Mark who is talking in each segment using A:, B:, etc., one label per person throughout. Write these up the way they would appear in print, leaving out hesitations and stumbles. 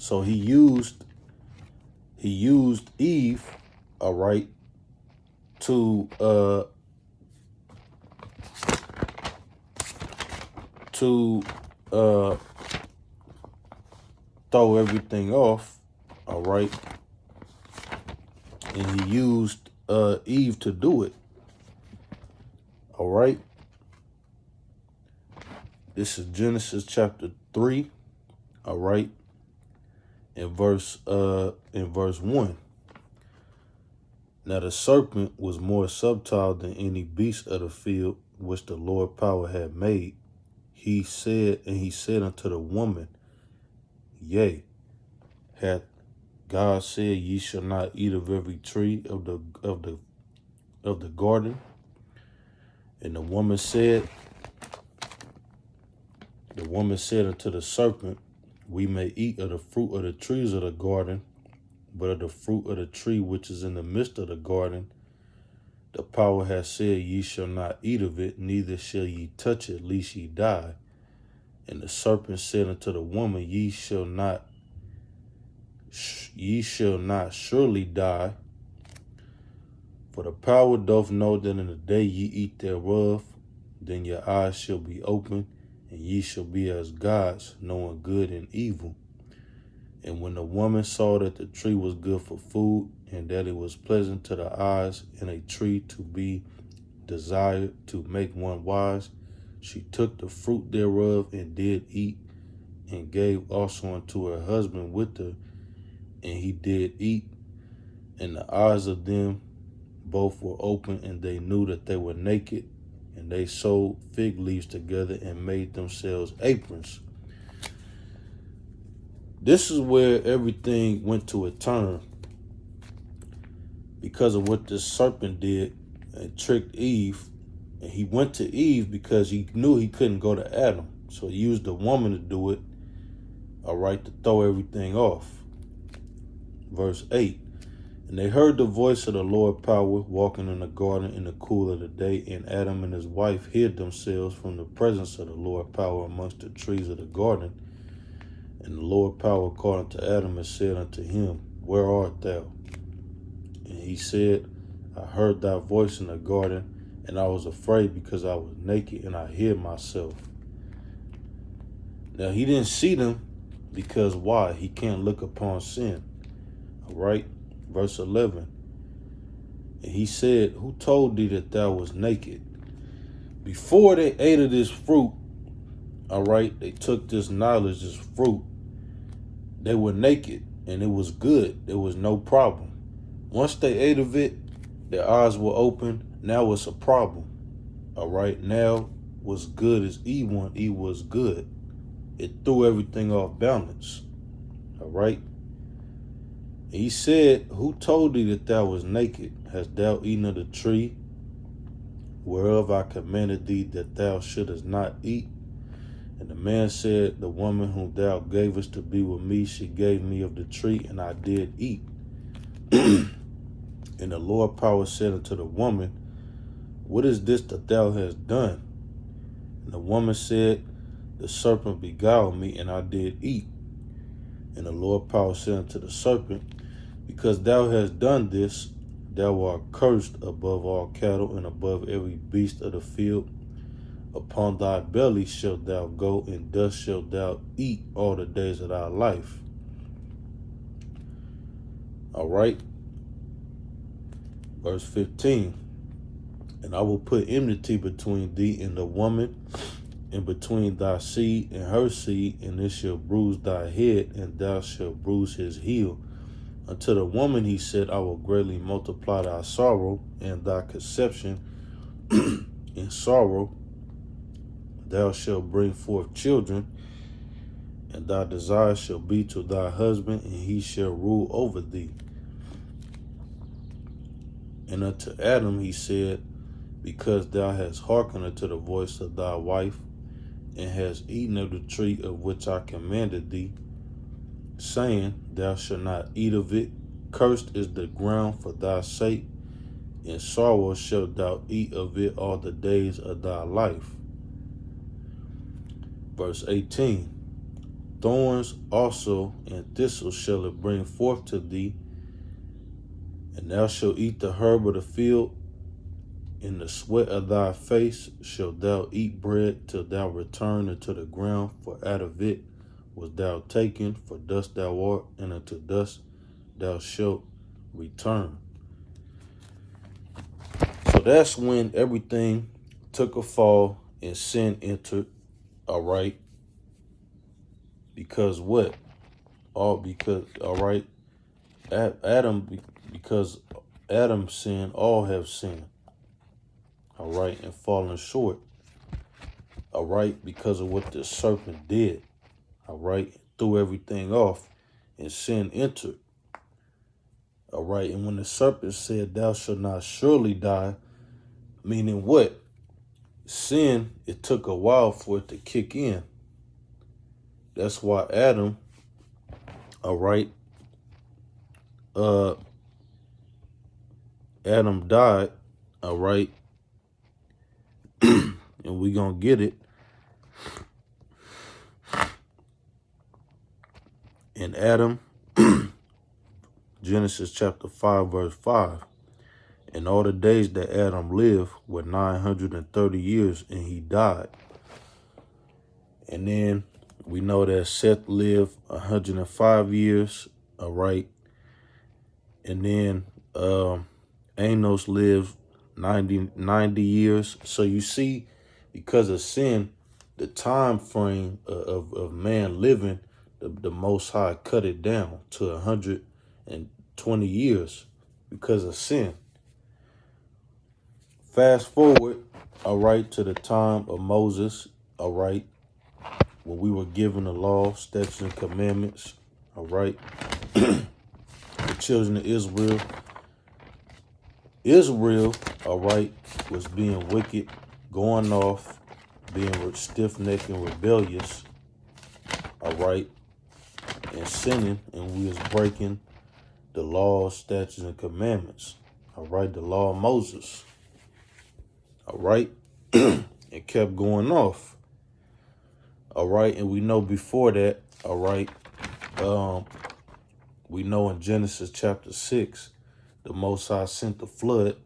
A: So he used Eve, all right, to to uh throw everything off, all right, and he used Eve to do it, all right. This is Genesis chapter 3, all right, in verse 1. Now the serpent was more subtle than any beast of the field which the Lord power had made. He said unto the woman, Yea, hath God said, Ye shall not eat of every tree of the garden? And the woman said unto the serpent, We may eat of the fruit of the trees of the garden, but of the fruit of the tree which is in the midst of the garden, the power hath said, Ye shall not eat of it, neither shall ye touch it, lest ye die. And the serpent said unto the woman, Ye shall not surely die. For the power doth know that in the day ye eat thereof, then your eyes shall be opened, and ye shall be as gods, knowing good and evil. And when the woman saw that the tree was good for food, and that it was pleasant to the eyes, and a tree to be desired to make one wise, she took the fruit thereof and did eat, and gave also unto her husband with her, and he did eat. And the eyes of them both were open, and they knew that they were naked, and they sewed fig leaves together and made themselves aprons. This is where everything went to a turn because of what this serpent did and tricked Eve. And he went to Eve because he knew he couldn't go to Adam. So he used the woman to do it, all right, to throw everything off. Verse 8. And they heard the voice of the Lord power walking in the garden in the cool of the day, and Adam and his wife hid themselves from the presence of the Lord power amongst the trees of the garden. And the Lord power called unto Adam and said unto him, Where art thou? And he said, I heard thy voice in the garden, and I was afraid because I was naked, and I hid myself. Now he didn't see them because why? He can't look upon sin. All right. Verse 11. And he said, Who told thee that thou was naked? Before they ate of this fruit, all right, they took this knowledge, this fruit, they were naked, and it was good. There was no problem. Once they ate of it, their eyes were open. Now it's a problem. All right. Now what's good is evil, and evil was good. It threw everything off balance. All right. And he said, Who told thee that thou was naked? Hast thou eaten of the tree whereof I commanded thee that thou shouldest not eat? And the man said, The woman whom thou gavest to be with me, she gave me of the tree, and I did eat. And the Lord power said unto the woman, What is this that thou hast done? And the woman said, The serpent beguiled me, and I did eat. And the Lord power said unto the serpent, Because thou hast done this, thou art cursed above all cattle and above every beast of the field. Upon thy belly shalt thou go, and dust shalt thou eat all the days of thy life. All right. Verse 15. And I will put enmity between thee and the woman, and between thy seed and her seed, and it shall bruise thy head, and thou shalt bruise his heel. Unto the woman he said, I will greatly multiply thy sorrow and thy conception. In sorrow thou shalt bring forth children, and thy desire shall be to thy husband, and he shall rule over thee. And unto Adam he said, Because thou hast hearkened unto the voice of thy wife, and hast eaten of the tree of which I commanded thee, saying, Thou shalt not eat of it. Cursed is the ground for thy sake. In sorrow shalt thou eat of it all the days of thy life. Verse 18. thorns also and thistles shall it bring forth to thee, and thou shalt eat the herb of the field. In the sweat of thy face shalt thou eat bread till thou return into the ground, for out of it was thou taken, for dust thou art, and unto dust thou shalt return. So that's when everything took a fall and sin entered, all right? Because what? All right, because Adam sinned, all have sinned, all right, and fallen short, all right, because of what the serpent did, all right, threw everything off, and sin entered, all right. And when the serpent said, thou shalt not surely die, meaning what? Sin, it took a while for it to kick in. That's why Adam, all right, Adam died, all right, and we gonna get it. In Adam, Genesis chapter 5, verse 5. And all the days that Adam lived were 930 years, and he died. And then we know that Seth lived 105 years, all right. And then Enos lived 90 years. So you see, because of sin, the time frame of man living, the Most High cut it down to 120 years because of sin. Fast forward, all right, to the time of Moses, all right, when we were given the law, statutes, and commandments, all right. The children of Israel, all right, was being wicked, going off, being stiff-necked and rebellious, all right, and sinning, and we was breaking the laws, statutes, and commandments, all right, the law of Moses, all right. It kept going off, all right. And we know before that, all right, we know in Genesis chapter 6, the Most High sent the flood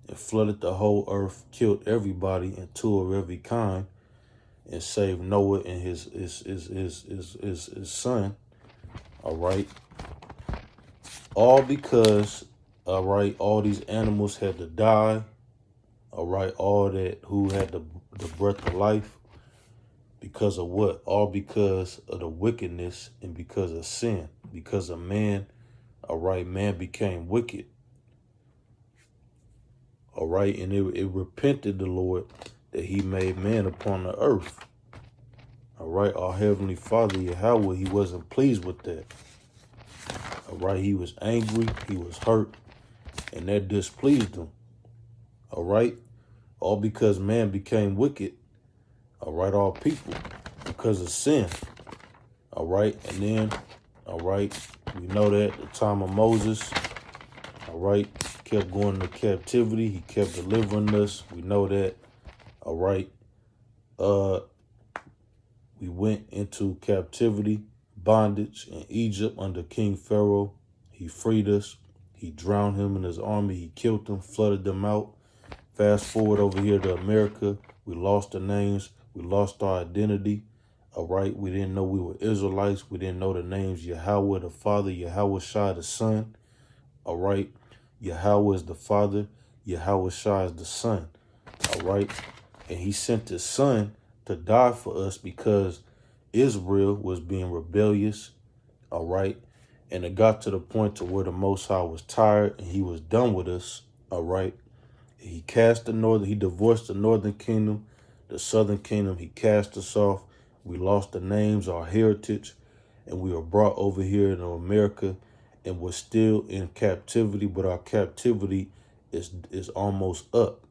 A: and flooded the whole earth, killed everybody and two of every kind, and saved Noah and his son, all right. All because, all right, all these animals had to die, all right, all that who had the breath of life, because of what? All because of the wickedness and because of sin, because of man, all right, man became wicked, all right, and it repented the Lord that he made man upon the earth, all right. Our Heavenly Father, Yahweh, he wasn't pleased with that, all right. He was angry, he was hurt, and that displeased him, all right. All because man became wicked, all right, all people, because of sin, all right. And then, all right, we know that the time of Moses, all right, kept going into captivity. He kept delivering us. We know that, all right. We went into captivity, bondage in Egypt under King Pharaoh. He freed us. He drowned him in his army. He killed them, flooded them out. Fast forward over here to America. We lost the names. We lost our identity. All right. We didn't know we were Israelites. We didn't know the names Yahweh the Father, Yahweh Shai the Son. All right. Yahweh is the Father. Yahweh Shai is the Son. All right. And he sent his son to die for us because Israel was being rebellious. All right. And it got to the point to where the Most High was tired and he was done with us. All right. He divorced the northern kingdom, the southern kingdom. He cast us off. We lost the names, our heritage, and we were brought over here to America, and we're still in captivity, but our captivity is almost up.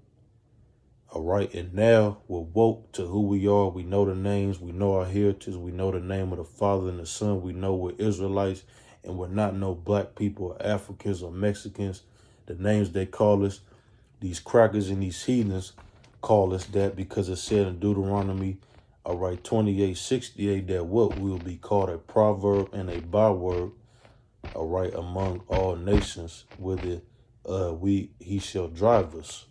A: All right. And now we're woke to who we are. We know the names. We know our heritage. We know the name of the Father and the Son. We know we're Israelites, and we're not no black people or Africans or Mexicans. The names they call us, these crackers and these heathens call us that because it said in Deuteronomy, All right, 28:68, that what will be called a proverb and a byword, all right, among all nations, whither he shall drive us.